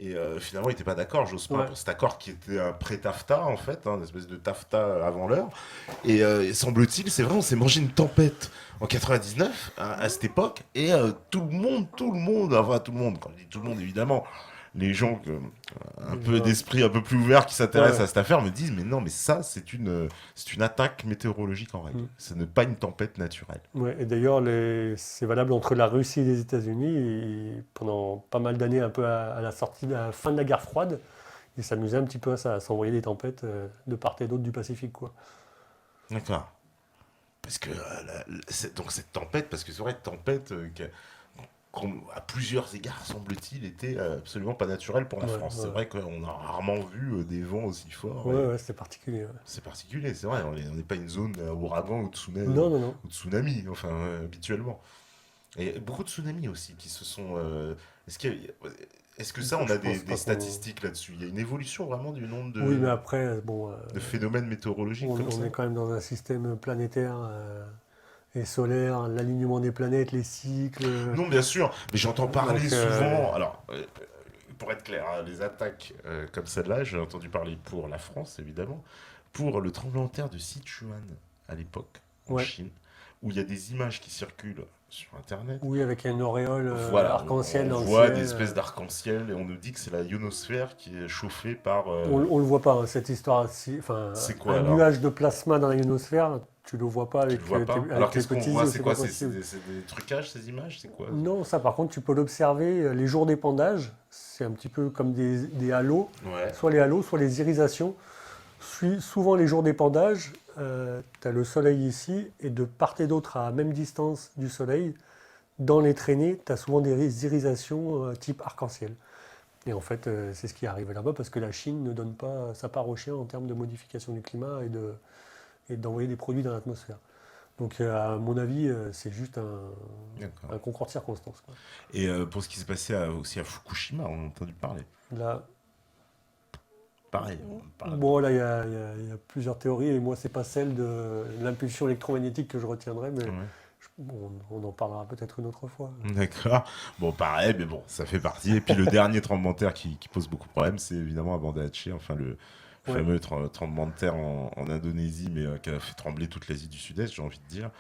Et finalement, il n'était pas d'accord, Jospin, Ouais. pour cet accord qui était un pré-TAFTA, en fait, une espèce de TAFTA avant l'heure. Et semble-t-il, c'est vrai, on s'est mangé une tempête en 99, à cette époque, et enfin tout le monde, quand je dis tout le monde, évidemment, les gens un Les peu gens- d'esprit un peu plus ouvert qui s'intéressent Ouais. à cette affaire me disent, mais non, mais ça, c'est une attaque météorologique en règle. Mm. Ce n'est pas une tempête naturelle. Ouais. Et d'ailleurs, c'est valable entre la Russie et les États-Unis. Et pendant pas mal d'années, un peu à la sortie, à la fin de la guerre froide, ils s'amusaient un petit peu à ça, à s'envoyer des tempêtes de part et d'autre du Pacifique, quoi. D'accord. Parce que donc cette tempête, parce que c'est vrai, tempête à plusieurs égards, semble-t-il, était absolument pas naturelle pour la Ouais, France. C'est ouais. vrai qu'on a rarement vu des vents aussi forts. Ouais, Et ouais, c'était particulier. Ouais. c'est particulier, c'est vrai. On n'est pas une zone ouragan Non, non, non. ou tsunami, enfin, habituellement. Et beaucoup de tsunamis aussi qui se sont. Est-ce est-ce que ça, on Je a pense des pas qu'on. statistiques là-dessus? Il y a une évolution vraiment du nombre Oui, mais après, bon, de phénomènes météorologiques comme on ça? est quand même dans un système planétaire et solaire, l'alignement des planètes, les cycles. Non, bien sûr, mais j'entends parler Donc, souvent. Alors, pour être clair, hein, les attaques comme celle-là, j'ai entendu parler pour la France, évidemment, pour le tremblement de terre de Sichuan à l'époque, en ouais. Chine, où il y a des images qui circulent sur Internet. Oui, avec une auréole Voilà, arc-en-ciel on dans le voit des ciel. espèces d'arc-en-ciel et on nous dit que c'est la ionosphère qui est chauffée par. On le voit pas, hein, cette histoire. Enfin, C'est quoi un alors? nuage de plasma dans la ionosphère, tu le vois pas Tu le vois pas? Alors avec tes qu'est-ce qu'on petits voit? yeux, C'est c'est pas quoi? possible. C'est des trucages ces images? C'est quoi? Non, ça par contre, tu peux l'observer les jours d'épandage. C'est un petit peu comme des halos, Ouais. soit les irisations. Souvent les jours d'épandage, tu as le soleil ici, et de part et d'autre, à même distance du soleil, dans les traînées, tu as souvent des irisations type arc-en-ciel. Et en fait, c'est ce qui est arrivé là-bas parce que la Chine ne donne pas sa part au chien en termes de modification du climat et d'envoyer des produits dans l'atmosphère. Donc, à mon avis, c'est juste D'accord. un concours de circonstances, quoi. Et pour ce qui s'est passé aussi à Fukushima, on a entendu parler. Là, Pareil, on parle. bon, là, il y a plusieurs théories et moi, c'est pas celle de l'impulsion électromagnétique que je retiendrai, mais Ouais. bon, on en parlera peut-être une autre fois. D'accord. Bon, pareil, mais bon, ça fait partie. Et puis le dernier tremblement de terre qui pose beaucoup de problèmes, c'est évidemment à Banda Aceh, enfin le Ouais. fameux tremblement de terre en Indonésie, mais qui a fait trembler toute l'Asie du Sud-Est, j'ai envie de dire.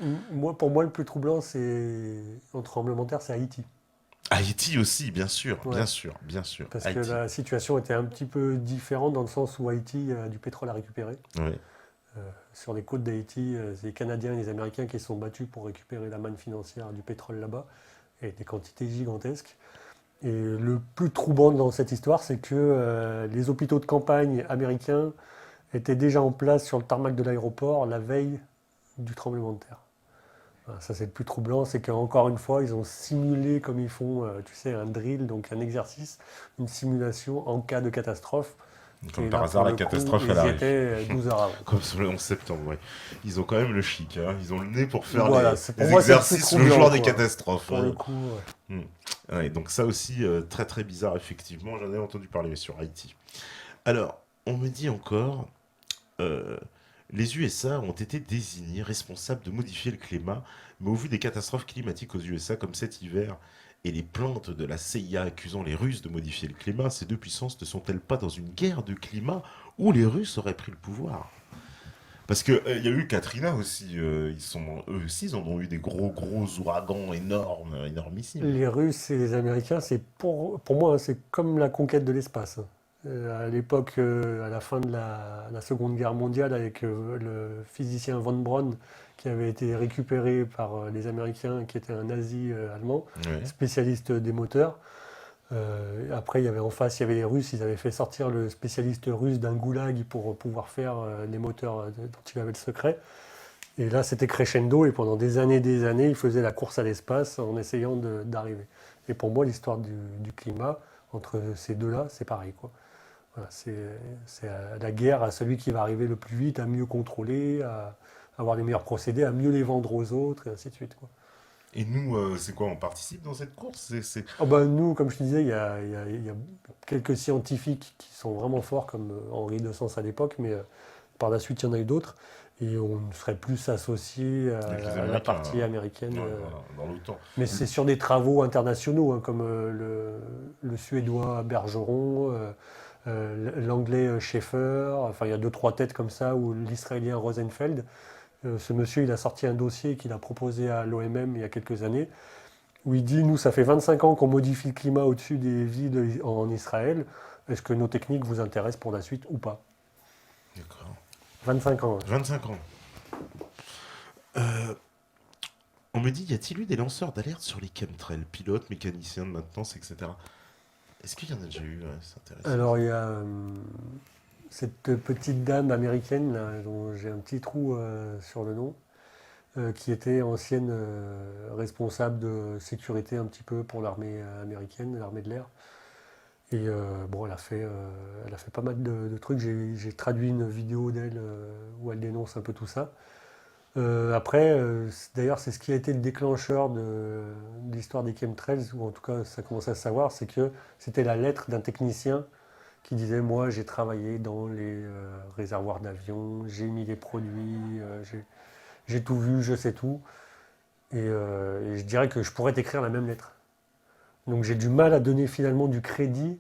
Pour moi, le plus troublant, c'est en tremblement de terre, c'est Haïti. Haïti aussi, bien sûr, Ouais. bien sûr, bien sûr. Parce que Haïti. la situation était un petit peu différente dans le sens où Haïti a du pétrole à récupérer. Ouais. Sur les côtes d'Haïti, c'est les Canadiens et les Américains qui se sont battus pour récupérer la manne financière du pétrole là-bas, et des quantités gigantesques. Et le plus troublant dans cette histoire, c'est que les hôpitaux de campagne américains étaient déjà en place sur le tarmac de l'aéroport la veille du tremblement de terre. Voilà, ça, c'est le plus troublant, c'est qu'encore une fois, ils ont simulé comme ils font, tu sais, un drill, donc un exercice, une simulation en cas de catastrophe. Comme Et par là, pour hasard, la le coup, catastrophe, elle ils y arrive. étaient 12 heures avant. Comme sur le 11 septembre, ouais. Ils ont quand même le chic, hein. Ils ont le nez pour faire Voilà, pour les moi, c'est le plus exercices le troublant, jour des quoi. catastrophes, Pour le hein. coup, Hmm. Ouais, donc ça aussi, très très bizarre, effectivement. J'en ai entendu parler sur Haïti. Alors, on me dit encore, euh, les USA ont été désignés responsables de modifier le climat, mais au vu des catastrophes climatiques aux USA, comme cet hiver, et les plaintes de la CIA accusant les Russes de modifier le climat, ces deux puissances ne sont-elles pas dans une guerre de climat où les Russes auraient pris le pouvoir? Parce que il y a eu Katrina aussi, eux aussi, ils en ont eu des gros ouragans énormes, énormissimes. les Russes et les Américains, pour moi, hein, c'est comme la conquête de l'espace, hein. À l'époque, à la fin de la Seconde Guerre mondiale, avec le physicien von Braun, qui avait été récupéré par les Américains, qui était un nazi allemand, Ouais. spécialiste des moteurs. Après, il y avait en face, il y avait les Russes, ils avaient fait sortir le spécialiste russe d'un goulag pour pouvoir faire les moteurs dont il avait le secret. Et là, c'était crescendo, et pendant des années, il faisait la course à l'espace en essayant d'arriver. Et pour moi, l'histoire du climat, entre ces deux-là, c'est pareil, quoi. Voilà, c'est la guerre à celui qui va arriver le plus vite, à mieux contrôler, à avoir les meilleurs procédés, à mieux les vendre aux autres, et ainsi de suite, quoi. Et nous, c'est quoi? On participe dans cette course? Oh ben, nous, comme je te disais, il y a quelques scientifiques qui sont vraiment forts, comme Henri de Sens à l'époque, mais par la suite, il y en a eu d'autres. et on serait plus associé Avec les à la Américains, partie américaine. ouais, voilà, dans l'OTAN. Mais c'est sur des travaux internationaux, hein, comme le Suédois Bergeron, l'Anglais Schaeffer, enfin il y a deux, trois têtes comme ça, ou l'Israélien Rosenfeld. Ce monsieur, il a sorti un dossier qu'il a proposé à l'OMM il y a quelques années, où il dit, nous, ça fait 25 ans qu'on modifie le climat au-dessus des villes en Israël. Est-ce que nos techniques vous intéressent pour la suite ou pas? D'accord. 25 ans. 25 ans. Euh, on me dit, y a-t-il eu des lanceurs d'alerte sur les chemtrails, pilotes, mécaniciens de maintenance, etc. Est-ce qu'il y en a déjà eu? Ouais, c'est intéressant. Alors, il y a cette petite dame américaine, là, dont j'ai un petit trou sur le nom, qui était ancienne responsable de sécurité un petit peu pour l'armée américaine, l'armée de l'air. Et bon, elle a fait pas mal de trucs. J'ai traduit une vidéo d'elle où elle dénonce un peu tout ça. Après, d'ailleurs, c'est ce qui a été le déclencheur de l'histoire des chemtrails, ou en tout cas, ça commençait à se savoir, c'est que c'était la lettre d'un technicien qui disait, moi, j'ai travaillé dans les réservoirs d'avions, j'ai mis les produits, j'ai tout vu, je sais tout. Et je dirais que je pourrais t'écrire la même lettre. Donc j'ai du mal à donner finalement du crédit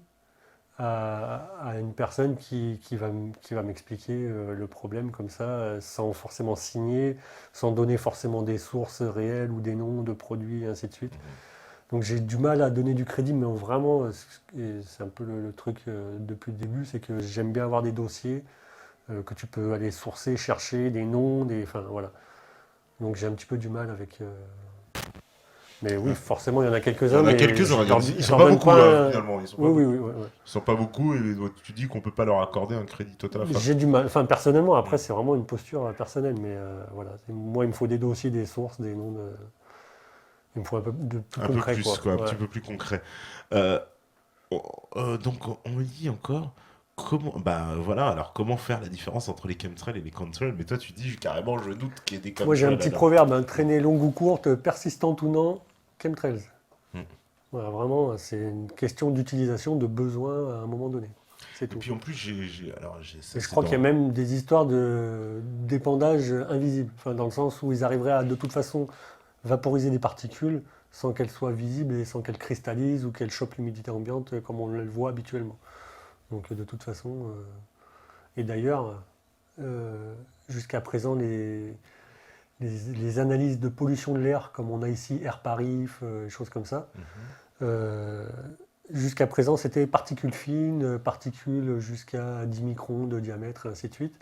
à une personne qui va m'expliquer le problème comme ça, sans forcément signer, sans donner forcément des sources réelles ou des noms de produits, et ainsi de suite. Donc j'ai du mal à donner du crédit, mais vraiment, et c'est un peu le truc depuis le début, c'est que j'aime bien avoir des dossiers que tu peux aller sourcer, chercher, des noms, enfin voilà. Donc j'ai un petit peu du mal avec... Mais oui, forcément, il y en a Il y quelques-uns, en a mais quelques-uns, ils je sont leur pas donne beaucoup, pas. finalement. Ils sont pas Oui, oui, beaucoup. oui, ouais, ouais. Ils sont pas beaucoup, et tu dis qu'on peut pas leur accorder un crédit total. Enfin, J'ai du mal. Enfin, personnellement, après, c'est vraiment une posture personnelle, mais voilà. Moi, il me faut des dossiers, des sources, des noms de. Il me faut un peu de plus un peu concret, plus, quoi. quoi, un Ouais. petit peu plus concret. Euh, donc, on me dit encore. Comment, bah voilà, alors comment faire la différence entre les chemtrails et les contrails? Mais toi, tu dis carrément, je doute qu'il y ait des Moi, j'ai un chemtrails petit alors. proverbe, hein, traînée longue ou courte, persistante ou non, chemtrails. Hmm. Voilà, vraiment, c'est une question d'utilisation, de besoin à un moment donné. C'est Et tout. puis en plus, ça Et je c'est crois qu'il y a dans. même des histoires d'épandage invisible, enfin, dans le sens où ils arriveraient à de toute façon vaporiser des particules sans qu'elles soient visibles et sans qu'elles cristallisent ou qu'elles chopent l'humidité ambiante comme on le voit habituellement. Donc de toute façon, et d'ailleurs, euh, jusqu'à présent, les analyses de pollution de l'air, comme on a ici Air Paris, choses comme ça, Mhm. euh, jusqu'à présent c'était particules fines, particules jusqu'à 10 microns de diamètre, et ainsi de suite.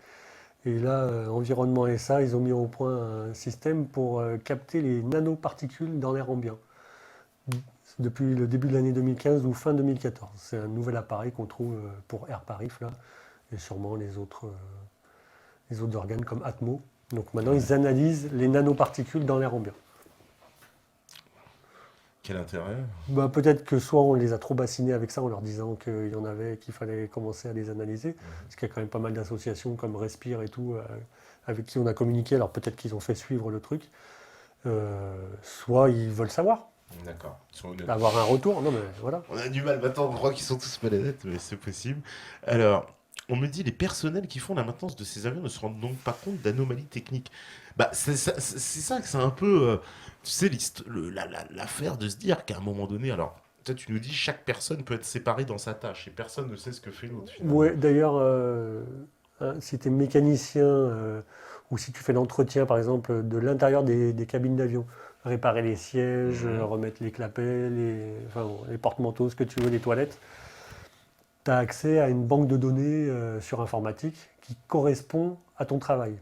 Et là, Environnement SA, ils ont mis au point un système pour capter les nanoparticules dans l'air ambiant. Depuis le début de l'année 2015 ou fin 2014. C'est un nouvel appareil qu'on trouve pour Air Paris, là, et sûrement les autres organes comme Atmo. Donc maintenant, Ouais. ils analysent les nanoparticules dans l'air ambiant. Quel intérêt? Bah, peut-être que soit on les a trop bassinés avec ça en leur disant qu'il y en avait, qu'il fallait commencer à les analyser, parce qu'il y a quand même pas mal d'associations comme Respire et tout, avec qui on a communiqué, alors peut-être qu'ils ont fait suivre le truc. Soit ils veulent savoir, D'accord. Ils sont honnêtes. avoir un retour. Non mais voilà. On a du mal maintenant, on croit qu'ils sont tous malhonnêtes, mais c'est possible. Alors, on me dit les personnels qui font la maintenance de ces avions ne se rendent donc pas compte d'anomalies techniques. Bah, c'est ça que c'est un peu, tu sais, l'affaire de se dire qu'à un moment donné, alors, toi tu nous dis chaque personne peut être séparée dans sa tâche et personne ne sait ce que fait l'autre finalement. Ouais, d'ailleurs, hein, si tu es mécanicien ou si tu fais l'entretien, par exemple, de l'intérieur des cabines d'avion, réparer les sièges, Mhm. remettre les clapets, enfin, bon, les porte-manteaux, ce que tu veux, les toilettes, tu as accès à une banque de données sur informatique qui correspond à ton travail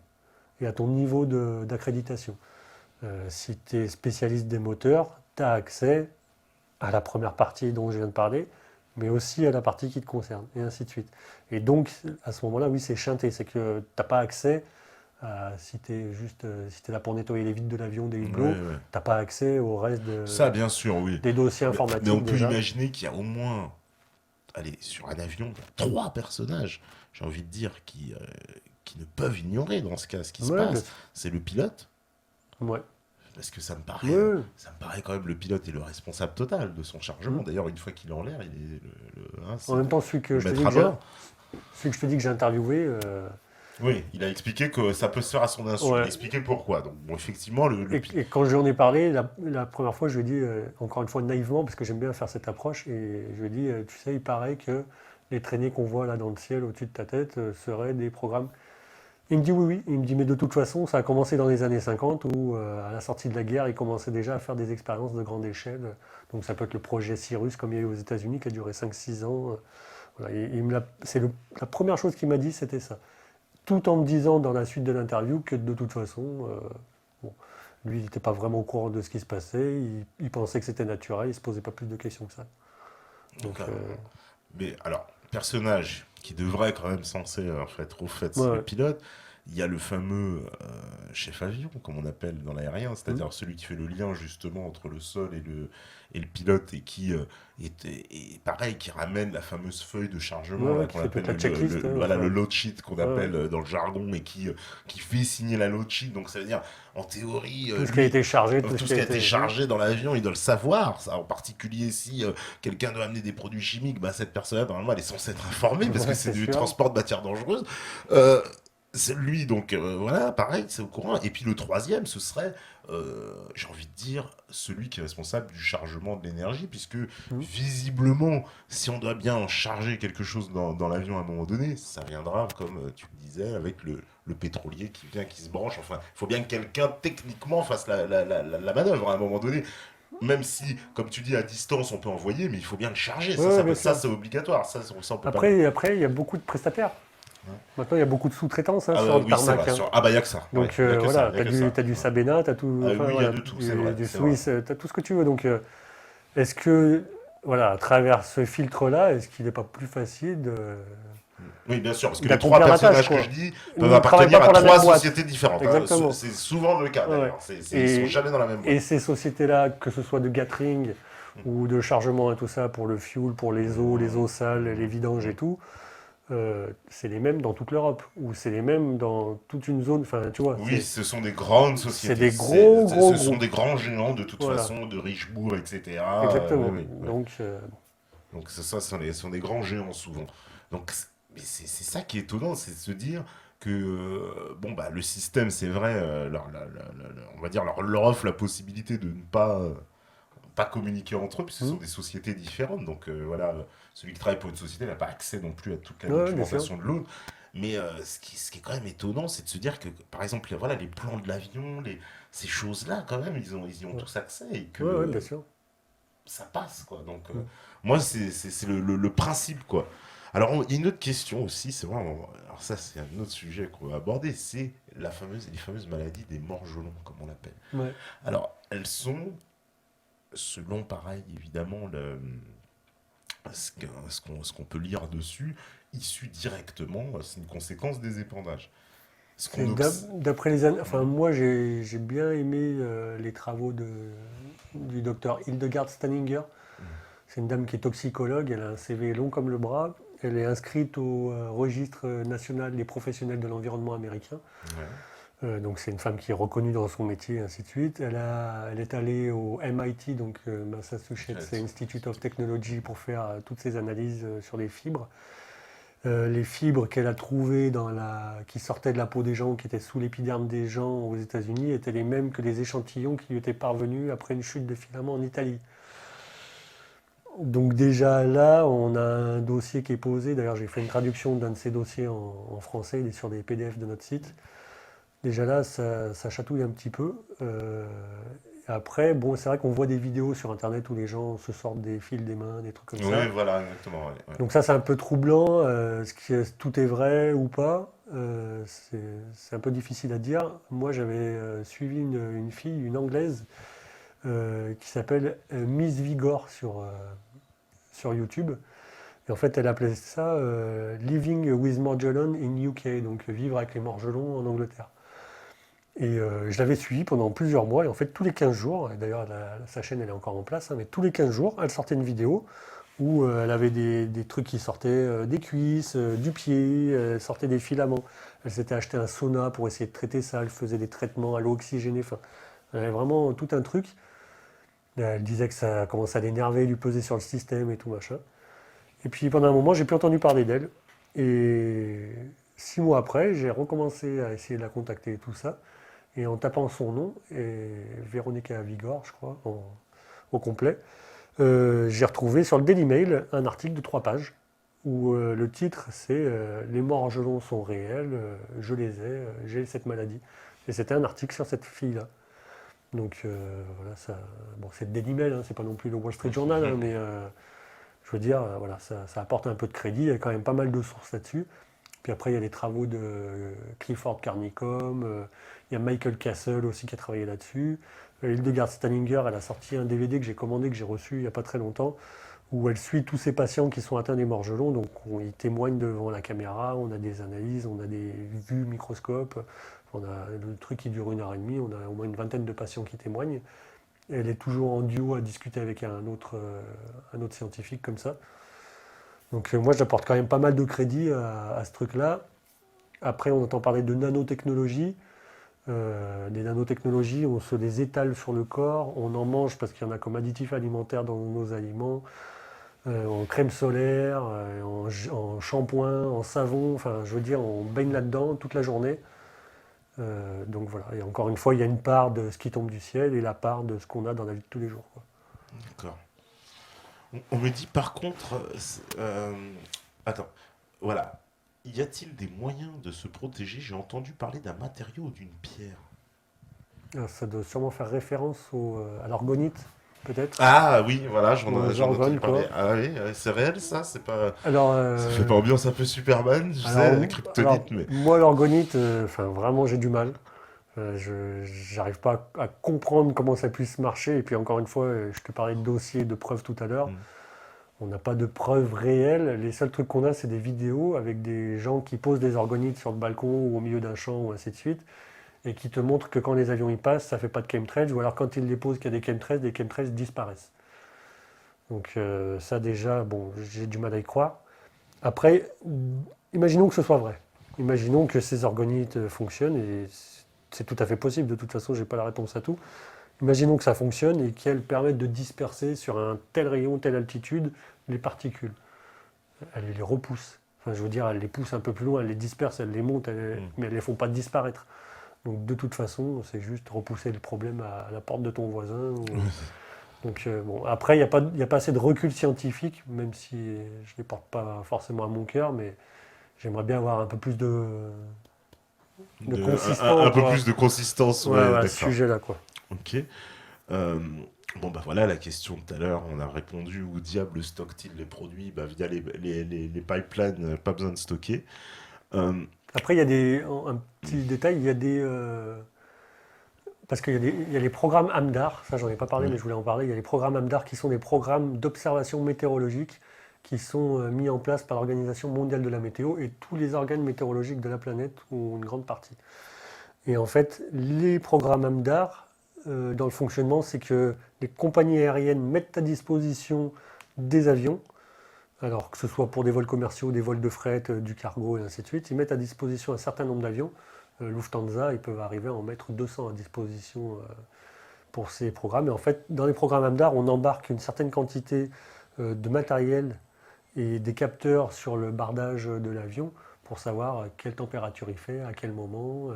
et à ton niveau d'accréditation. Si tu es spécialiste des moteurs, tu as accès à la première partie dont je viens de parler, mais aussi à la partie qui te concerne, et ainsi de suite. Et donc, à ce moment-là, oui, c'est chanté, c'est que tu n'as pas accès si tu es juste, si tu là pour nettoyer les vitres de l'avion, des Ouais, hublots, tu ouais. n'as pas accès au reste Ça, bien sûr, oui. des dossiers Mais on informatiques peut déjà. imaginer qu'il y a au moins, allez, sur un avion, trois personnages, j'ai envie de dire, qui ne peuvent ignorer dans ce cas ce qui se Ouais, passe. C'est le pilote, ouais. parce que Ouais. ça me paraît quand même le pilote est le responsable total de son chargement. Mm. D'ailleurs, une fois qu'il est en l'air, il est En c'est même temps, celui que le je te maître dis à que j'ai, bord. celui que je te dis que j'ai interviewé, Oui, il a expliqué que ça peut se faire à son insu. Il a Ouais. expliqué pourquoi. Donc, bon, effectivement, Et quand j'en ai parlé, la première fois, je lui ai dit, encore une fois naïvement, parce que j'aime bien faire cette approche, et je lui ai dit, tu sais, il paraît que les traînées qu'on voit là dans le ciel au-dessus de ta tête seraient des programmes. Il me dit oui, oui. Il me dit, mais de toute façon, ça a commencé dans les années 50 où, à la sortie de la guerre, ils commençaient déjà à faire des expériences de grande échelle. Donc ça peut être le projet Cyrus, comme il y a eu aux États-Unis, qui a duré 5-6 ans. Voilà. La première chose qu'il m'a dit, c'était ça. Tout en me disant dans la suite de l'interview que de toute façon, bon, lui, il n'était pas vraiment au courant de ce qui se passait. Il pensait que c'était naturel. Il ne se posait pas plus de questions que ça. Donc, D'accord. Mais alors, personnage qui devrait quand même censé en fait, être au fait, ouais, c'est le ouais. pilote. Il y a le fameux chef avion, comme on appelle dans l'aérien, Hmm. c'est-à-dire celui qui fait le lien justement entre le sol et le pilote et qui est pareil, qui ramène la fameuse feuille de Ouais, chargement là ouais, qui qu'on fait toute appelle la checklist, hein, voilà, le enfin, load sheet qu'on ouais, ouais. appelle dans le jargon et qui fait signer la load sheet. Donc ça veut dire, en théorie, Tout ce qui a lui, été chargé, tout ce tout qui ce a qui a été été. Hmm. chargé dans l'avion, il doit le savoir. Ça, en particulier si quelqu'un doit amener des produits chimiques, bah, cette personne-là, normalement, elle est censée être informée parce que Ouais, c'est c'est du sûr. transport de matières dangereuses. Euh, c'est lui, donc voilà, pareil, c'est au courant. Et puis le troisième, ce serait, j'ai envie de dire, celui qui est responsable du chargement de l'énergie, puisque Hmm. visiblement, si on doit bien charger quelque chose dans l'avion à un moment donné, ça viendra, comme tu le disais, avec le pétrolier qui vient, qui se branche. Enfin, il faut bien que quelqu'un, techniquement, fasse la manœuvre à un moment donné. Même si, comme tu dis, à distance, on peut envoyer, mais il faut bien le charger. Ouais, Ça, ouais, ça, bien ça sûr. c'est obligatoire. Ça, on peut pas. Après, il y a beaucoup de prestataires. Hein. Maintenant, il y a beaucoup de sous-traitance, hein, Ah, sur le oui, c'est tarmac, vrai. hein. Ah bah, il n'y a que ça. Ouais, Donc il n'y a que ça. voilà, Il n'y a tu as que t'as ça. du Ouais. Sabena, tu as tout, Ah enfin, oui, il y a voilà, de tout, c'est vrai. du C'est vrai. Swiss, tu as tout ce que tu veux. Donc est-ce que, voilà, à travers ce filtre-là, est-ce qu'il n'est pas plus facile Oui, bien sûr, parce que les trois d'accomplir la tâche, personnages que je quoi? dis Ils peuvent ne travaillent pas appartenir à pour la même trois boîte. sociétés différentes. Hein. Exactement. C'est souvent le cas Ouais, ouais. d'ailleurs. Ils sont jamais dans la même Et boîte. ces sociétés-là, que ce soit de Gatring ou de chargement et tout ça, pour le fuel, pour les eaux sales, les vidanges et tout, c'est les mêmes dans toute l'Europe, ou c'est les mêmes dans toute une zone. Enfin, tu vois, Oui, ce sont des grandes c'est sociétés. des gros, gros Ce sont groupes. des grands géants de toute Voilà, façon, de Richebourg, etc. Oui, exactement. oui, oui. Donc, Donc c'est ça, ce sont des grands géants souvent. Donc mais c'est ça qui est étonnant, c'est de se dire que bon bah le système, c'est vrai, on va dire leur offre la possibilité de ne pas communiquer entre eux, puisque ce hmm, sont des sociétés différentes. Donc voilà, celui qui travaille pour une société n'a pas accès non plus à toute la ouais, bien sûr. documentation de l'autre. Mais ce qui est quand même étonnant, c'est de se dire que, par exemple, voilà, les plans de l'avion, ces choses-là, quand même, ils y ont Ouais, tous accès et que ouais, ouais, bien sûr. ça passe, quoi. Donc, Hmm. moi, c'est le principe, quoi. Alors, il y a une autre question aussi, c'est vrai, alors ça, c'est un autre sujet qu'on va aborder, c'est les fameuses maladies des morgelons, comme on l'appelle. Ouais. Alors, elles sont, selon, pareil, évidemment, ce qu'on peut lire dessus, issues directement, c'est une conséquence des épandages. Ce qu'on obs... D'après les années. Enfin, Mhm. moi, j'ai bien aimé les travaux du docteur Hildegard Stanninger. C'est une dame qui est toxicologue, elle a un CV long comme le bras. Elle est inscrite au registre national des professionnels de l'environnement américain. Ouais. Donc c'est une femme qui est reconnue dans son métier, et ainsi de suite. Elle est allée au MIT, donc Massachusetts Institute of Technology, pour faire toutes ces analyses sur les fibres. Les fibres qu'elle a trouvées qui sortaient de la peau des gens, qui étaient sous l'épiderme des gens aux États-Unis, étaient les mêmes que les échantillons qui lui étaient parvenus après une chute de filaments en Italie. Donc déjà là, on a un dossier qui est posé. D'ailleurs, j'ai fait une traduction d'un de ces dossiers en français. Il est sur des PDF de notre site. Déjà là, ça chatouille un petit peu. Après, bon, c'est vrai qu'on voit des vidéos sur Internet où les gens se sortent des fils des mains, des trucs comme Oui, ça. voilà, exactement. Ouais, ouais. Donc ça, c'est un peu troublant. Tout est vrai ou pas, c'est un peu difficile à dire. Moi, j'avais suivi une fille, une Anglaise, qui s'appelle Miss Vigor sur YouTube. Et en fait, elle appelait ça Living with Morgellons in UK, donc vivre avec les morgelons en Angleterre. Et je l'avais suivie pendant plusieurs mois, et en fait, tous les 15 jours, et d'ailleurs, sa chaîne, elle est encore en place, hein, mais tous les 15 jours, elle sortait une vidéo où elle avait des trucs qui sortaient des cuisses, du pied, elle sortait des filaments. Elle s'était acheté un sauna pour essayer de traiter ça, elle faisait des traitements à l'eau oxygénée, enfin, elle avait vraiment tout un truc. Elle disait que ça commençait à l'énerver, lui peser sur le système et tout machin. Et puis pendant un moment, j'ai plus entendu parler d'elle. Et 6 mois après, j'ai recommencé à essayer de la contacter et tout ça. Et en tapant son nom, et Véronica Vigor, je crois, au complet, j'ai retrouvé sur le Daily Mail un article de 3 pages où le titre c'est Les morts-gelons sont réels, je les ai, j'ai cette maladie. Et c'était un article sur cette fille-là. Donc voilà, ça, bon, c'est le Daily Mail, hein, c'est pas non plus le Wall Street Journal, hein, mais je veux dire, voilà, ça apporte un peu de crédit, il y a quand même pas mal de sources là-dessus. Puis après, il y a les travaux de Clifford Carnicom, il y a Michael Castle aussi qui a travaillé là-dessus. Hildegard Stallinger, elle a sorti un DVD que j'ai commandé, que j'ai reçu il n'y a pas très longtemps, où elle suit tous ces patients qui sont atteints des morgelons. Donc ils témoignent devant la caméra, on a des analyses, on a des vues microscopes, on a le truc qui dure 1 heure et demie, on a au moins une vingtaine de patients qui témoignent. Et elle est toujours en duo à discuter avec un autre scientifique comme ça. Donc moi j'apporte quand même pas mal de crédit à ce truc-là. Après on entend parler de nanotechnologie. Les nanotechnologies, on se les étale sur le corps, on en mange parce qu'il y en a comme additifs alimentaires dans nos aliments, en crème solaire, en shampoing, en savon, enfin je veux dire on baigne là-dedans toute la journée. Donc voilà, et encore une fois il y a une part de ce qui tombe du ciel et la part de ce qu'on a dans la vie de tous les jours, quoi. D'accord. On me dit par contre, attends, voilà. Y a-t-il des moyens de se protéger? J'ai entendu parler d'un matériau ou d'une pierre. Alors, ça doit sûrement faire référence à l'orgonite, peut-être, Ah oui, voilà, ou aux j'en ai entendu orgones, parler. quoi. Ah oui, c'est réel ça? C'est pas, Alors, ça fait pas ambiance un peu Superman, je alors, sais, Kryptonite, mais. moi l'orgonite, enfin vraiment j'ai du mal. J'arrive pas à comprendre comment ça puisse marcher. Et puis encore une fois, je te parlais de dossiers, de preuves tout à l'heure. Hmm. On n'a pas de preuves réelles. Les seuls trucs qu'on a, c'est des vidéos avec des gens qui posent des orgonites sur le balcon ou au milieu d'un champ ou ainsi de suite, et qui te montrent que quand les avions y passent, ça fait pas de chemtrails, ou alors quand ils les posent qu'il y a des chemtrails disparaissent. Donc ça déjà, bon, j'ai du mal à y croire. Après, imaginons que ce soit vrai. Imaginons que ces orgonites fonctionnent, et c'est tout à fait possible. De toute façon, j'ai pas la réponse à tout. Imaginons que ça fonctionne et qu'elles permettent de disperser sur un tel rayon, telle altitude, les particules. Elle les repousse. Enfin, je veux dire, elle les pousse un peu plus loin, elle les disperse, elle les monte, mais elles ne les font pas disparaître. Donc de toute façon, c'est juste repousser le problème à la porte de ton voisin. Donc bon, après, il y a pas assez de recul scientifique, même si je ne les porte pas forcément à mon cœur, mais j'aimerais bien avoir un peu plus de Un consistance, peu quoi. plus de consistance, Ouais, ouais, ouais, à ce d'accord. sujet-là, quoi. Ok. Euh, bon, bah voilà la question de tout à l'heure. On a répondu où diable stocke-t-il les produits? Bah, via les pipelines, pas besoin de stocker. Euh, Après, il y a un petit détail, il y a parce il y a les programmes AMDAR, ça j'en ai pas parlé, mais oui. je voulais en parler. Il y a les programmes AMDAR qui sont des programmes d'observation météorologique qui sont mis en place par l'Organisation mondiale de la météo, et tous les organes météorologiques de la planète ont une grande partie. Et en fait, les programmes AMDAR, dans le fonctionnement, c'est que les compagnies aériennes mettent à disposition des avions, alors que ce soit pour des vols commerciaux, des vols de fret, du cargo et ainsi de suite. Ils mettent à disposition un certain nombre d'avions. Lufthansa, ils peuvent arriver à en mettre 200 à disposition pour ces programmes. Et en fait, dans les programmes AMDAR, on embarque une certaine quantité de matériel et des capteurs sur le bardage de l'avion pour savoir quelle température il fait, à quel moment,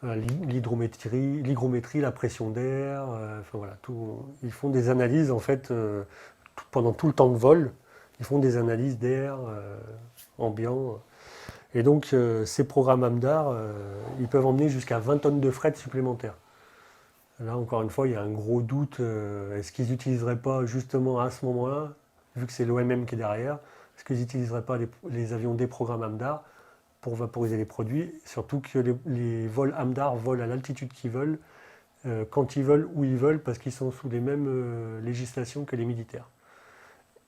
l'hygrométrie, la pression d'air, enfin voilà, ils font des analyses en fait pendant tout le temps de vol. Ils font des analyses d'air ambiant. Et donc ces programmes AMDAR, ils peuvent emmener jusqu'à 20 tonnes de fret supplémentaires. Là encore une fois, il y a un gros doute. Est-ce qu'ils n'utiliseraient pas justement à ce moment-là, vu que c'est l'OMM qui est derrière, est-ce qu'ils n'utiliseraient pas les avions des programmes AMDAR pour vaporiser les produits? Surtout que les vols AMDAR volent à l'altitude qu'ils veulent, quand ils veulent, où ils veulent, parce qu'ils sont sous les mêmes législations que les militaires.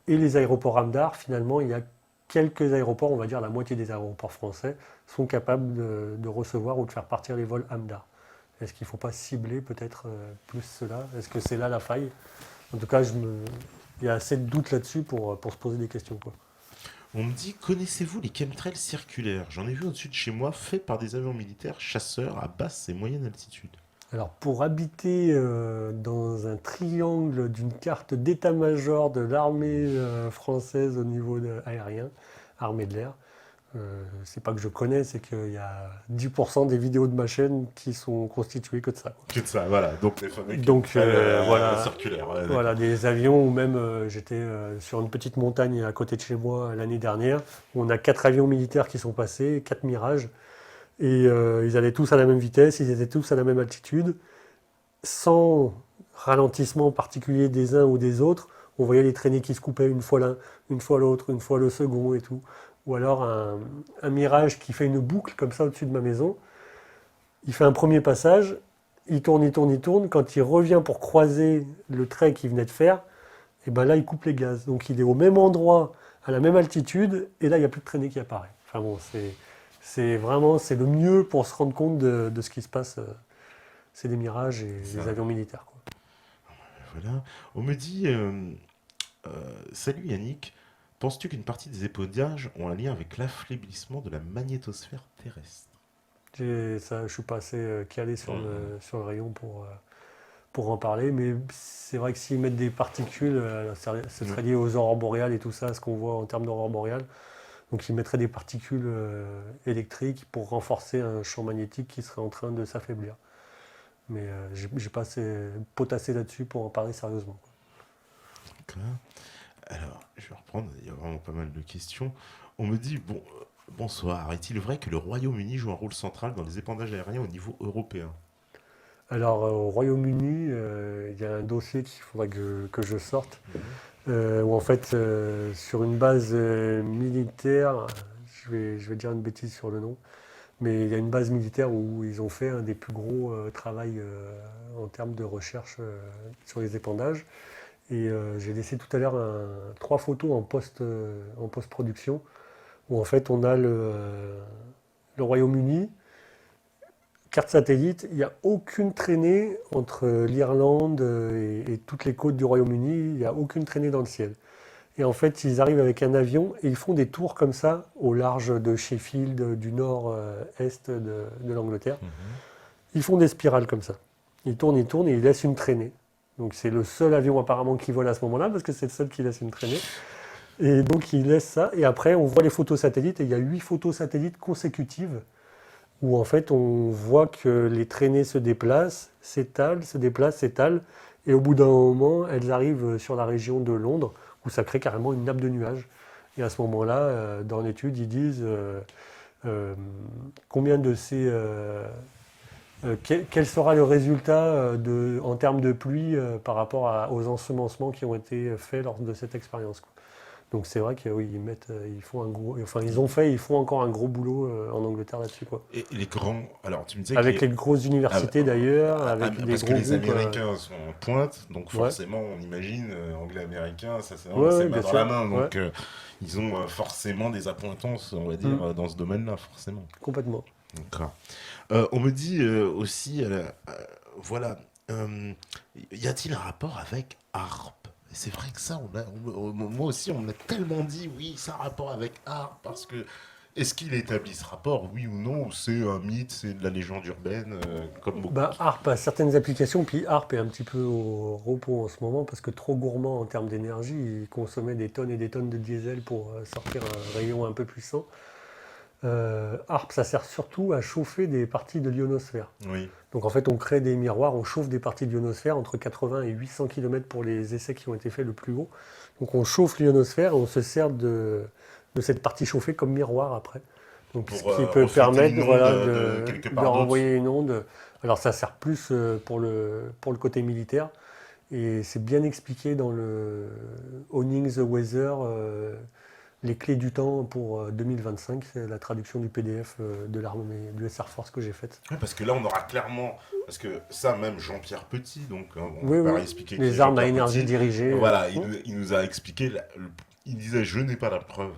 Et les aéroports AMDAR, finalement, il y a quelques aéroports, on va dire la moitié des aéroports français, sont capables de recevoir ou de faire partir les vols AMDAR. Est-ce qu'il ne faut pas cibler peut-être plus cela? Est-ce que c'est là la faille? En tout cas, il y a assez de doutes là-dessus pour se poser des questions, quoi. On me dit, connaissez-vous les chemtrails circulaires? J'en ai vu au-dessus de chez moi, faits par des avions militaires chasseurs à basse et moyenne altitude. Alors, pour habiter dans un triangle d'une carte d'état-major de l'armée française au niveau aérien, armée de l'air, C'est pas que je connais, c'est qu'il y a 10% des vidéos de ma chaîne qui sont constituées que de ça, quoi. Que de ça, voilà. Donc les fameux Donc voilà, circulaires. Ouais, voilà, d'accord. des avions, ou même j'étais sur une petite montagne à côté de chez moi l'année dernière, où on a 4 avions militaires qui sont passés, 4 Mirages, et ils allaient tous à la même vitesse, ils étaient tous à la même altitude, sans ralentissement particulier des uns ou des autres. On voyait les traînées qui se coupaient une fois l'un, une fois l'autre, une fois le second et tout. Ou alors un Mirage qui fait une boucle comme ça au-dessus de ma maison. Il fait un premier passage, il tourne, il tourne, il tourne. Quand il revient pour croiser le trait qu'il venait de faire, et ben là, il coupe les gaz. Donc il est au même endroit, à la même altitude, et là, il n'y a plus de traînée qui apparaît. Enfin bon, c'est vraiment c'est le mieux pour se rendre compte de ce qui se passe. C'est des Mirages et Ça, des avions militaires, quoi. voilà. On me dit, salut Yannick, penses-tu qu'une partie des épaudiages ont un lien avec l'affaiblissement de la magnétosphère terrestre? Je suis pas assez calé Mhm. sur le rayon pour en parler, mais c'est vrai que s'ils mettent des particules, ce Ouais. serait lié aux aurores boréales et tout ça, ce qu'on voit en termes d'aurores boréales. Donc ils mettraient des particules électriques pour renforcer un champ magnétique qui serait en train de s'affaiblir. Mais j'ai pas assez potassé là-dessus pour en parler sérieusement. D'accord. Alors, je vais reprendre, il y a vraiment pas mal de questions. On me dit, bon, bonsoir, est-il vrai que le Royaume-Uni joue un rôle central dans les épandages aériens au niveau européen? Alors au Royaume-Uni, il y a un dossier qu'il faudrait que je sorte, Mhm. où en fait, sur une base militaire, je vais dire une bêtise sur le nom, mais il y a une base militaire où ils ont fait un des plus gros travaux en termes de recherche sur les épandages. Et j'ai laissé tout à l'heure 3 photos en post-production, où en fait on a le Royaume-Uni, carte satellite, il n'y a aucune traînée entre l'Irlande et toutes les côtes du Royaume-Uni, il n'y a aucune traînée dans le ciel. Et en fait, ils arrivent avec un avion et ils font des tours comme ça au large de Sheffield, du nord-est de l'Angleterre. Mhm. Ils font des spirales comme ça. Ils tournent et ils laissent une traînée. Donc c'est le seul avion apparemment qui vole à ce moment-là parce que c'est le seul qui laisse une traînée. Et donc ils laissent ça et après on voit les photos satellites et il y a 8 photos satellites consécutives où en fait on voit que les traînées se déplacent, s'étalent, se déplacent, s'étalent et au bout d'un moment elles arrivent sur la région de Londres où ça crée carrément une nappe de nuages. Et à ce moment-là, dans l'étude, ils disent euh, combien de ces quel sera le résultat en termes de pluie par rapport aux ensemencements qui ont été faits lors de cette expérience, quoi. Donc c'est vrai qu'ils oui, ils font un gros, enfin ils ont fait, ils font encore un gros boulot en Angleterre là-dessus, quoi. Et les grands. Alors, tu me disais que Avec les grosses ah, universités d'ailleurs, avec des parce que gros les groupes. Américains sont en pointe, donc Ouais, forcément, on imagine, anglais-américain, ça c'est ouais, vraiment c'est ouais, main bien dans la sûr. main, Ouais. donc ils ont forcément des appointances, on va dire, Mm, dans ce domaine-là, forcément. complètement. D'accord. On me dit aussi, voilà, euh, y a-t-il un rapport avec ARP? C'est vrai que ça, moi aussi, on me l'a tellement dit, oui, ça a un rapport avec ARP, parce que est-ce qu'il établit ce rapport, oui ou non, ou c'est un mythe, c'est de la légende urbaine, comme beaucoup Bah, ARP a certaines applications, puis ARP est un petit peu au repos en ce moment parce que trop gourmand en termes d'énergie, il consommait des tonnes et des tonnes de diesel pour sortir un rayon un peu puissant. ARP, ça sert surtout à chauffer des parties de l'ionosphère. Oui, Donc en fait, on crée des miroirs, on chauffe des parties de l'ionosphère entre 80 et 800 km pour les essais qui ont été faits le plus haut. Donc on chauffe l'ionosphère et on se sert de cette partie chauffée comme miroir après. Donc ce pour qui peut refléter permettre une onde voilà, de quelque de part d'autre. renvoyer une onde. Alors ça sert plus pour le côté militaire. Et c'est bien expliqué dans le Owning the Weather, les clés du temps pour 2025, c'est la traduction du PDF de l'armée du SR Force que j'ai faite. Ouais, parce que là, on aura clairement, parce que ça, même Jean-Pierre Petit, donc on Oui, va pas oui, réexpliquer qui est les armes à Jean-Pierre énergie Petit, dirigée. voilà, il nous a expliqué, il disait, je n'ai pas la preuve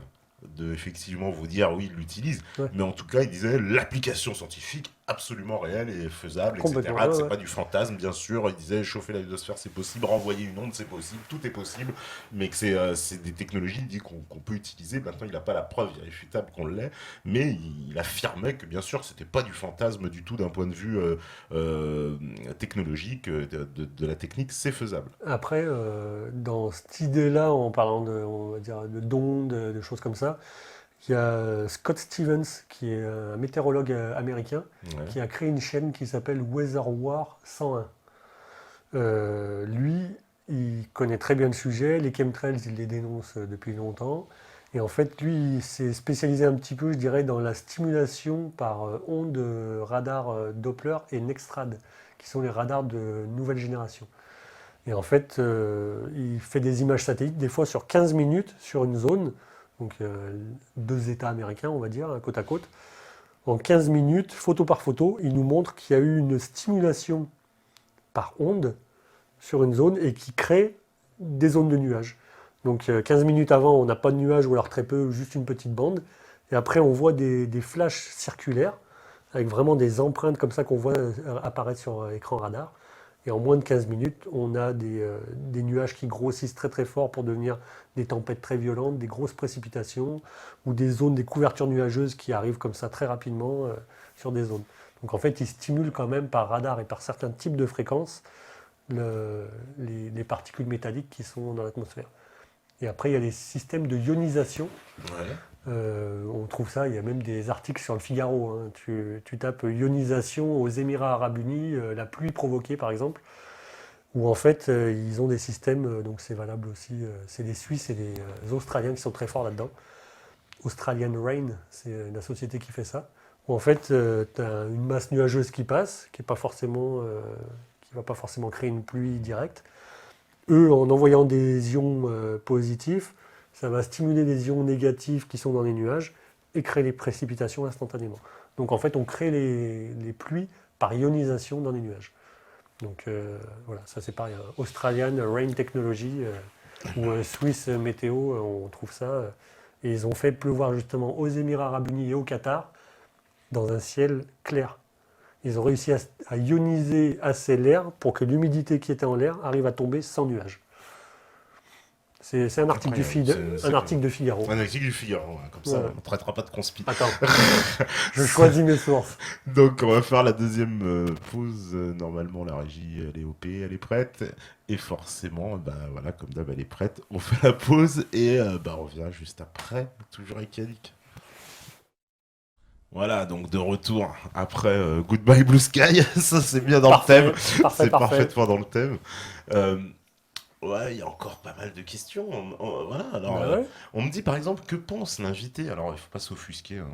de effectivement vous dire oui, il l'utilise, Ouais, mais en tout cas, il disait l'application scientifique absolument réelle et faisable, complètement. etc. Ouais, C'est ouais. pas du fantasme, bien sûr. Il disait chauffer la biosphère, c'est possible, renvoyer une onde, c'est possible, tout est possible, mais que c'est des technologies il dit, qu'on peut utiliser. Maintenant, il n'a pas la preuve irréfutable qu'on l'ait, mais il affirmait que bien sûr, c'était pas du fantasme du tout d'un point de vue euh, technologique, de la technique, c'est faisable. Après, dans cette idée-là, en parlant de, on va dire, de d'ondes, de choses comme ça, Il y a Scott Stevens, qui est un météorologue américain, Ouais. qui a créé une chaîne qui s'appelle Weather War 101. Lui, il connaît très bien le sujet, les chemtrails, il les dénonce depuis longtemps. Et en fait, lui, il s'est spécialisé un petit peu, je dirais, dans la stimulation par ondes radar Doppler et Nextrad, qui sont les radars de nouvelle génération. Et en fait, il fait des images satellites, des fois sur 15 minutes, sur une zone, donc deux États américains, on va dire, côte à côte. En 15 minutes, photo par photo, il nous montre qu'il y a eu une stimulation par onde sur une zone et qui crée des zones de nuages. Donc 15 minutes avant, on n'a pas de nuages ou alors très peu, juste une petite bande. Et après, on voit des flashs circulaires avec vraiment des empreintes comme ça qu'on voit apparaître sur écran radar. Et en moins de 15 minutes, on a des nuages qui grossissent très très fort pour devenir des tempêtes très violentes, des grosses précipitations ou des zones, des couvertures nuageuses qui arrivent comme ça très rapidement sur des zones. Donc en fait, ils stimulent quand même par radar et par certains types de fréquences les particules métalliques qui sont dans l'atmosphère. Et après, il y a les systèmes de ionisation. Ouais. On trouve ça, il y a même des articles sur le Figaro. Hein. Tu tapes ionisation aux Émirats Arabes Unis, la pluie provoquée par exemple, où en fait ils ont des systèmes, donc c'est valable aussi, c'est les Suisses et les Australiens qui sont très forts là-dedans. Australian Rain, c'est la société qui fait ça. Où en fait tu as une masse nuageuse qui passe, qui ne va pas forcément créer une pluie directe. Eux, en envoyant des ions positifs, ça va stimuler les ions négatifs qui sont dans les nuages et créer les précipitations instantanément. Donc en fait, on crée les pluies par ionisation dans les nuages. Donc voilà, ça c'est pareil. Australian Rain Technology ou Swiss Météo, on trouve ça. Et ils ont fait pleuvoir justement aux Émirats Arabes Unis et au Qatar dans un ciel clair. Ils ont réussi à ioniser assez l'air pour que l'humidité qui était en l'air arrive à tomber sans nuages. C'est un article, un article de Figaro. Un article du Figaro, hein, comme ça Ouais. on ne traitera pas de conspi. Attends, je choisis mes sources. Donc on va faire la deuxième pause. Normalement la régie elle est OP, elle est prête. Et forcément, ben voilà, comme d'hab elle est prête. On fait la pause et on revient juste après, toujours avec Yannick. Voilà, donc de retour après Goodbye Blue Sky, ça c'est bien dans le thème, Parfait, c'est parfait. parfaitement dans le thème. Ouais, il y a encore pas mal de questions. Voilà, alors, Bah ouais. on me dit par exemple, que pense l'invité? Alors il faut pas s'offusquer, hein,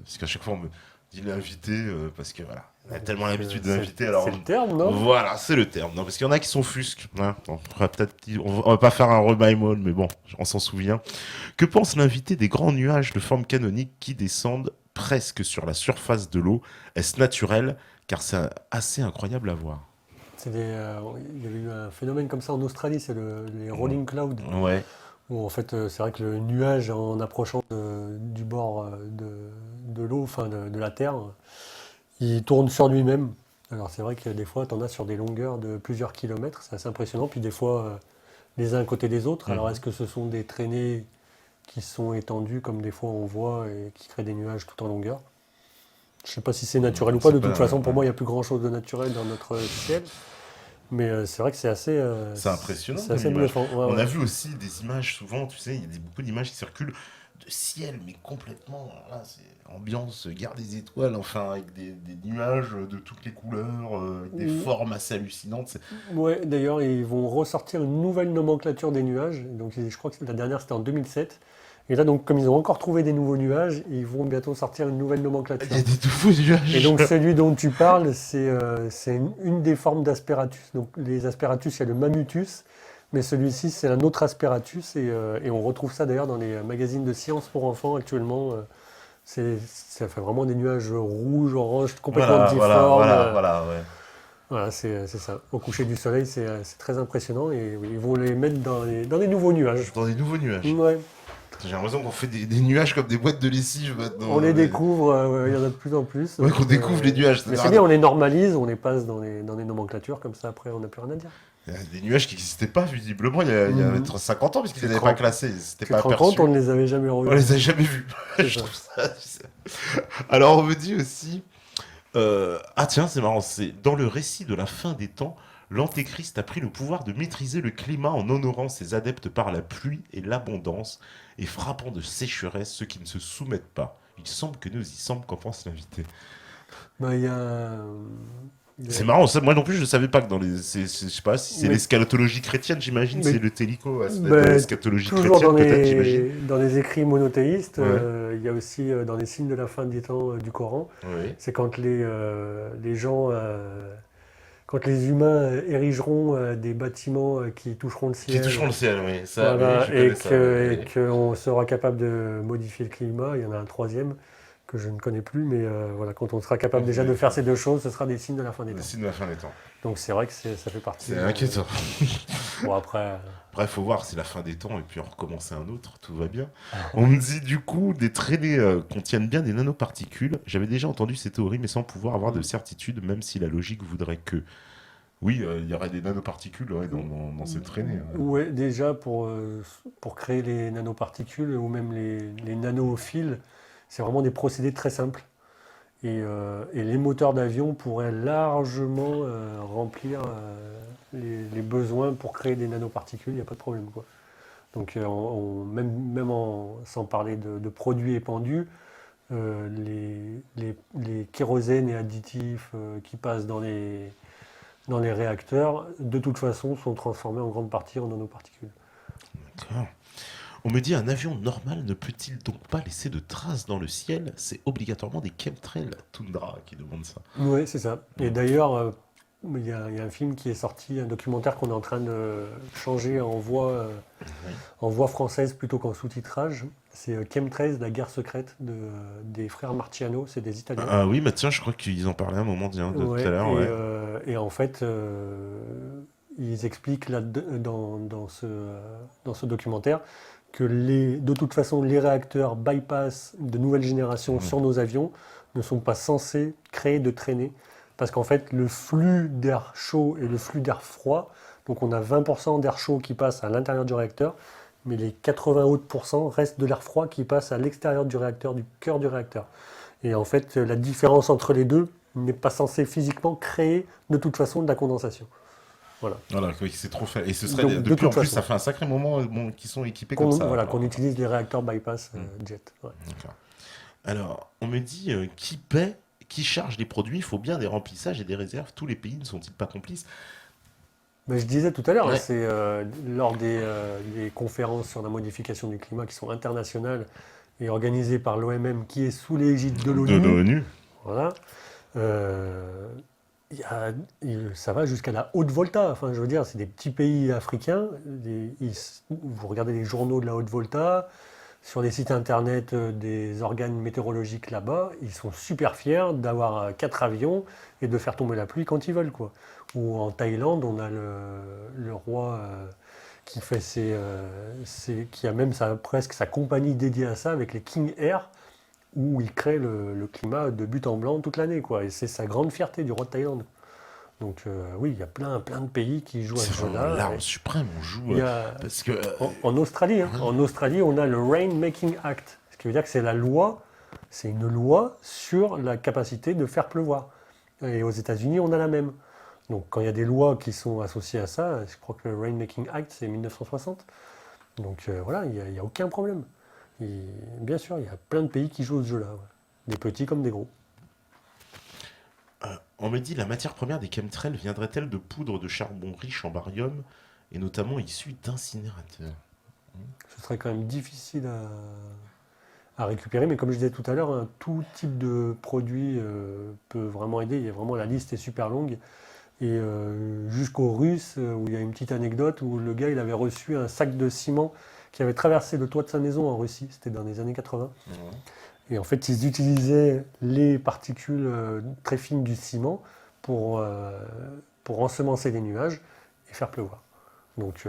parce qu'à chaque fois on me dit l'invité, parce que voilà, on a tellement l'habitude de l'inviter, alors C'est le terme, non? voilà, c'est le terme. Non, parce qu'il y en a qui s'offusquent. Hein. On va pas faire un revival, mais bon, on s'en souvient. Que pense l'invité des grands nuages de forme canonique qui descendent presque sur la surface de l'eau? Est-ce naturel? Car c'est assez incroyable à voir. Il y avait eu un phénomène comme ça en Australie, c'est les rolling clouds. Ouais. Où en fait, c'est vrai que le nuage, en approchant du bord de l'eau, enfin de la terre, il tourne sur lui-même. Alors c'est vrai que des fois, tu en as sur des longueurs de plusieurs kilomètres, c'est assez impressionnant. Puis des fois, les uns à côté des autres. Alors est-ce que ce sont des traînées qui sont étendues, comme des fois on voit, et qui créent des nuages tout en longueur? Je ne sais pas si c'est naturel ou pas. De toute façon, pour moi, il n'y a plus grand-chose de naturel dans notre ciel. Mais c'est vrai que c'est assez, C'est impressionnant. c'est assez bluffant. Ouais, On ouais. a vu aussi des images, souvent, tu sais, il y a beaucoup d'images qui circulent de ciel, mais complètement, là, c'est ambiance guerre des étoiles, enfin, avec des nuages de toutes les couleurs, avec des formes assez hallucinantes. Ouais, d'ailleurs, ils vont ressortir une nouvelle nomenclature des nuages. Donc, je crois que la dernière, c'était en 2007. Et là, donc, comme ils ont encore trouvé des nouveaux nuages, ils vont bientôt sortir une nouvelle nomenclature. Il y a des nouveaux nuages. Et donc, celui dont tu parles, c'est une des formes d'asperatus. Donc, les asperatus, il y a le mammutus, mais celui-ci, c'est un autre asperatus. Et on retrouve ça d'ailleurs dans les magazines de sciences pour enfants actuellement. Ça fait vraiment des nuages rouges, orange, complètement difformes. Ouais. Voilà, c'est ça. Au coucher du soleil, c'est très impressionnant. Et oui, ils vont les mettre dans les nouveaux nuages. Dans des nouveaux nuages. Ouais. J'ai l'impression qu'on fait des nuages comme des boîtes de lessive maintenant. On les découvre, il y en a de plus en plus. Ouais, qu'on découvre les nuages. Mais c'est bien, on les normalise, on les passe dans les nomenclatures, comme ça après on n'a plus rien à dire. Il y a des nuages qui n'existaient pas visiblement il y a 50 ans, puisqu'ils Tu te n'étaient rends- pas classés. C'était Tu pas te rends aperçu. compte, on ne les avait jamais On revus. les a jamais vus. C'est Je ça. trouve ça. Alors on me dit aussi. Ah tiens, c'est marrant. C'est dans le récit de la fin des temps, l'Antéchrist a pris le pouvoir de maîtriser le climat en honorant ses adeptes par la pluie et l'abondance et frappant de sécheresse ceux qui ne se soumettent pas. Il semble que nous y sommes, qu'en pense l'invité. Ben, il y a- C'est marrant, ça, moi non plus je savais pas que dans les. Je sais pas si c'est mais, l'eschatologie chrétienne, j'imagine, mais c'est le télico, de ben, l'eschatologie toujours chrétienne, peut-être, j'imagine. dans les écrits monothéistes, Ouais, il y a aussi dans les signes de la fin des temps du Coran, ouais. c'est quand les gens, quand les humains érigeront des bâtiments qui toucheront le Qui ciel, toucheront le ciel, oui, ça, oui, voilà, je connais ça. et Oui. qu'on sera capable de modifier le climat. Il y en a un troisième que je ne connais plus, mais voilà, quand on sera capable déjà de faire ces deux choses, ce sera des signes de la fin des Le temps. signe de la fin des temps. Donc c'est vrai que ça fait partie. C'est inquiétant. Bon après, Bref, faut voir, c'est la fin des temps et puis on recommence un autre, tout va bien. On me dit du coup, des traînées contiennent bien des nanoparticules. J'avais déjà entendu ces théories, mais sans pouvoir avoir de certitude, même si la logique voudrait que. Oui, il y aurait des nanoparticules ouais, dans ces traînées. ouais, déjà pour créer les nanoparticules ou même les nanophiles, c'est vraiment des procédés très simples. Et les moteurs d'avion pourraient largement remplir les besoins pour créer des nanoparticules, il n'y a pas de problème, quoi. Donc sans parler de produits épandus, les kérosènes et additifs qui passent dans les réacteurs, de toute façon, sont transformés en grande partie en nanoparticules. D'accord. On me dit un avion normal ne peut-il donc pas laisser de traces dans le ciel? C'est obligatoirement des chemtrails Tundra qui demande ça. Oui, c'est ça. Et Mm. d'ailleurs, il y a un film qui est sorti, un documentaire qu'on est en train de changer en voix française plutôt qu'en sous-titrage. C'est Chemtrails, la guerre secrète des frères Marciano, c'est des Italiens. Ah oui, bah tiens, je crois qu'ils en parlaient un moment de tout à Ouais, l'heure, ouais. et en fait, ils expliquent dans ce documentaire que de toute façon, les réacteurs bypass de nouvelle génération Mm. sur nos avions ne sont pas censés créer de traînées. Parce qu'en fait, le flux d'air chaud et le flux d'air froid, donc on a 20% d'air chaud qui passe à l'intérieur du réacteur, mais les 80 autres % restent de l'air froid qui passe à l'extérieur du réacteur, du cœur du réacteur. Et en fait, la différence entre les deux n'est pas censée physiquement créer de toute façon de la condensation. Voilà. Voilà, oui, c'est trop fait. Et ce serait Donc, de depuis en toute plus, façon, ça fait un sacré moment qu'ils sont équipés comme ça. voilà, Alors, qu'on utilise les réacteurs bypass Mm. jet. Ouais. D'accord. Alors, on me dit qui paie, qui charge les produits, il faut bien des remplissages et des réserves. Tous les pays ne sont-ils pas complices? Mais je disais tout à l'heure, Ouais. c'est lors des conférences sur la modification du climat qui sont internationales et organisées par l'OMM qui est sous l'égide de De l'ONU. l'ONU. Voilà. Il y a- Ça va jusqu'à la haute volta. Enfin, je veux dire, c'est des petits pays africains. Vous regardez les journaux de la haute volta, sur les sites internet des organes météorologiques là-bas, ils sont super fiers d'avoir 4 avions et de faire tomber la pluie quand ils veulent, quoi. Ou en Thaïlande, on a le roi qui fait qui a même presque sa compagnie dédiée à ça avec les King Air, où il crée le climat de but en blanc toute l'année, quoi. Et c'est sa grande fierté du roi de Thaïlande. Donc oui, il y a plein de pays qui jouent à C'est ce vraiment jeu-là. l'arme suprême, on joue. Il y a, Parce que. en Australie, hein, en Australie, on a le Rainmaking Act, ce qui veut dire que c'est une loi sur la capacité de faire pleuvoir. Et aux États-Unis, on a la même. Donc quand il y a des lois qui sont associées à ça, je crois que le Rainmaking Act, c'est 1960. Donc voilà, il n'y a aucun problème. Bien sûr, il y a plein de pays qui jouent au jeu-là, ouais. Des petits comme des gros. On me dit la matière première des chemtrails viendrait-elle de poudre de charbon riche en barium et notamment issue d'incinérateurs? Ce serait quand même difficile à récupérer, mais comme je disais tout à l'heure, hein, tout type de produit peut vraiment aider. La liste est super longue. Et jusqu'aux Russes, où il y a une petite anecdote où le gars il avait reçu un sac de ciment qui avait traversé le toit de sa maison en Russie, c'était dans les années 80. Ouais. Et en fait, ils utilisaient les particules très fines du ciment pour ensemencer les nuages et faire pleuvoir. Donc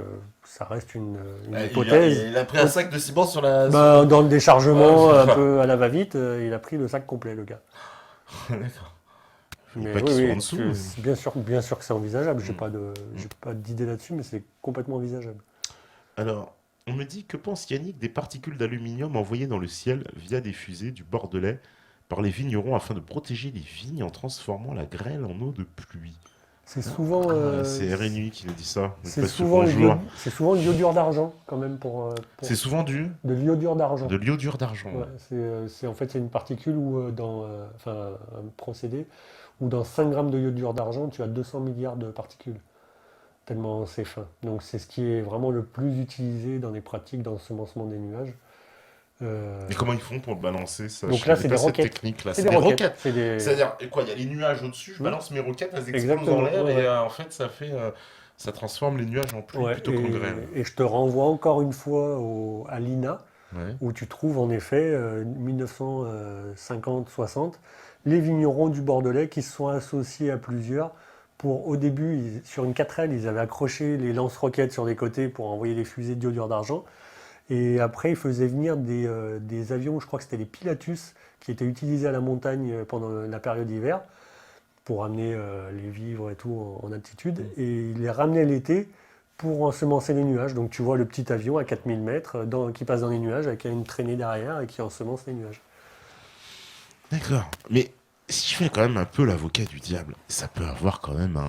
ça reste une hypothèse. Il a pris un sac de ciment sur la. Dans le déchargement, Ouais, un peu à la va-vite, il a pris le sac complet, le gars. D'accord. Faut Mais pas qu'ils oui, soient oui, en dessous. bien sûr que c'est envisageable. J'ai Mm. pas d'idée là-dessus, mais c'est complètement envisageable. Alors, on me dit que pense Yannick des particules d'aluminium envoyées dans le ciel via des fusées du Bordelais par les vignerons afin de protéger les vignes en transformant la grêle en eau de pluie? C'est souvent, C'est RNUI qui nous dit ça. Il c'est passe ce souvent, bonjour. c'est souvent de l'iodure d'argent, quand même, C'est souvent de l'iodure d'argent. de l'iodure d'argent. Ouais, en fait, c'est une particule où, enfin, un procédé où dans 5 grammes de iodure d'argent, tu as 200 milliards de particules, tellement c'est fin. Donc c'est ce qui est vraiment le plus utilisé dans les pratiques d'ensemencement des nuages. Euh, Mais comment ils font pour le balancer ça? donc Je là, connais c'est pas des cette roquettes. technique-là. C'est C'est des des roquettes. roquettes. C'est des... C'est-à-dire, et quoi, il y a les nuages au-dessus, je Hmm. balance mes roquettes, elles explosent Exactement, en l'air ouais, et ouais. en fait, ça transforme les nuages en pluie Ouais, plutôt qu'en grêle. et je te renvoie encore une fois à l'INA, Ouais. où tu trouves en effet 1950-60 les vignerons du Bordelais qui se sont associés à plusieurs pour, au début, sur une 4L, ils avaient accroché les lance-roquettes sur les côtés pour envoyer les fusées d'iodure d'argent. Et après, ils faisaient venir des avions, je crois que c'était les Pilatus, qui étaient utilisés à la montagne pendant la période d'hiver pour amener les vivres et tout en altitude. Et ils les ramenaient l'été pour ensemencer les nuages. Donc tu vois le petit avion à 4000 mètres qui passe dans les nuages avec une traînée derrière et qui ensemence les nuages. D'accord. Mais si je fais quand même un peu l'avocat du diable, ça peut avoir quand même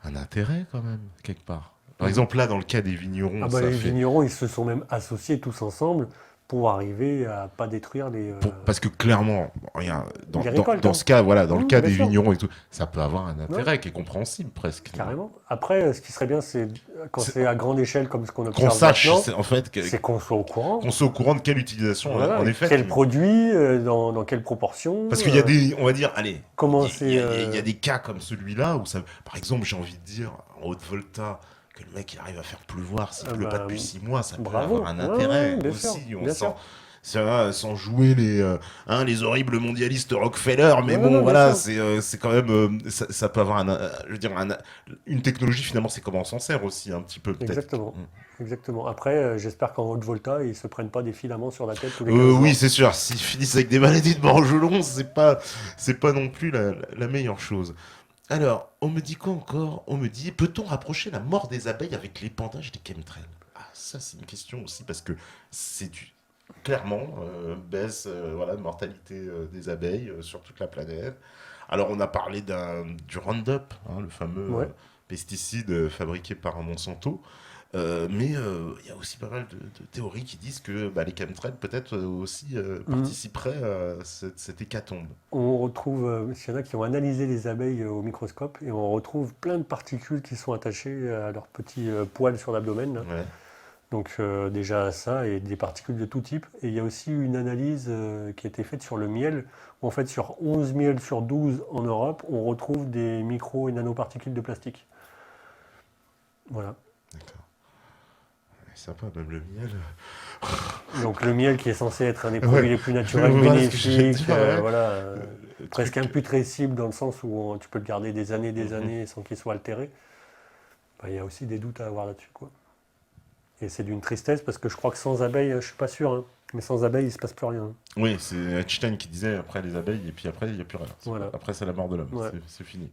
un intérêt, quand même, quelque part. Par exemple, là, dans le cas des vignerons, Ah bah, ça les fait. vignerons, ils se sont même associés tous ensemble pour arriver à pas détruire les... Parce que clairement, regarde, Les récoltes, dans hein. ce cas, voilà, dans le cas Bien des sûr. vignerons et tout, ça peut avoir un intérêt qui est compréhensible presque. Carrément. Après, ce qui serait bien, c'est quand C'est- c'est à grande échelle comme ce qu'on Qu'on observe sache, maintenant, en fait, c'est qu'on soit au courant. qu'on soit au courant de quelle utilisation, Voilà, en effet. quel produit, dans quelle proportion. Parce qu'il y a des, on va dire, allez, Comment il y a des cas comme celui-là où ça, par exemple, j'ai envie de dire, en Haute-Volta, que le mec il arrive à faire pleuvoir s'il Ah pleut pas bah, depuis 6 mois, ça peut bravo. avoir un Ouais, intérêt ouais, bien aussi. sûr, On bien sent, sûr. sans jouer les horribles mondialistes Rockefeller, mais Ouais, bon, ouais, bien voilà, sûr. c'est quand même, ça peut avoir je veux dire, une technologie finalement, c'est comment on s'en sert aussi un petit peu peut-être. Exactement. Mm. Exactement. Après, j'espère qu'en Haute-Volta, ils se prennent pas des filaments sur la tête tous les 15 jours. Oui, c'est sûr. S'ils finissent avec des maladies de Morgelon, c'est pas non plus la meilleure chose. Alors, on me dit quoi encore? On me dit, peut-on rapprocher la mort des abeilles avec l'épandage des chemtrails? Ah, ça, c'est une question aussi, parce que c'est clairement, baisse voilà, de mortalité des abeilles sur toute la planète. Alors, on a parlé du Roundup, hein, le fameux Ouais. pesticide fabriqué par Monsanto. Mais il y a aussi pas mal de théories qui disent que les chemtrails peut-être aussi participeraient à cette hécatombe. On retrouve, il y en a qui ont analysé les abeilles au microscope et on retrouve plein de particules qui sont attachées à leurs petits poils sur l'abdomen, là. Ouais. Donc déjà ça et des particules de tout type. Et il y a aussi une analyse qui a été faite sur le miel, où en fait sur 11 miels sur 12 en Europe, on retrouve des micro et nanoparticules de plastique. Voilà. D'accord. Sympa, même le miel. Donc le miel qui est censé être un des produits les plus naturels, Voilà ce que j'allais bénéfiques, dire, ouais. voilà, Le presque truc- imputrescible dans le sens où tu peux le garder des Mhm. années sans qu'il soit altéré. Il y a aussi des doutes à avoir là-dessus, quoi. Et c'est d'une tristesse parce que je crois que sans abeilles, je suis pas sûr, hein, mais sans abeilles, il se passe plus rien. Oui, c'est Einstein qui disait après les abeilles, et puis après, il n'y a plus rien. Voilà. Après, c'est la mort de l'homme. Ouais. C'est fini.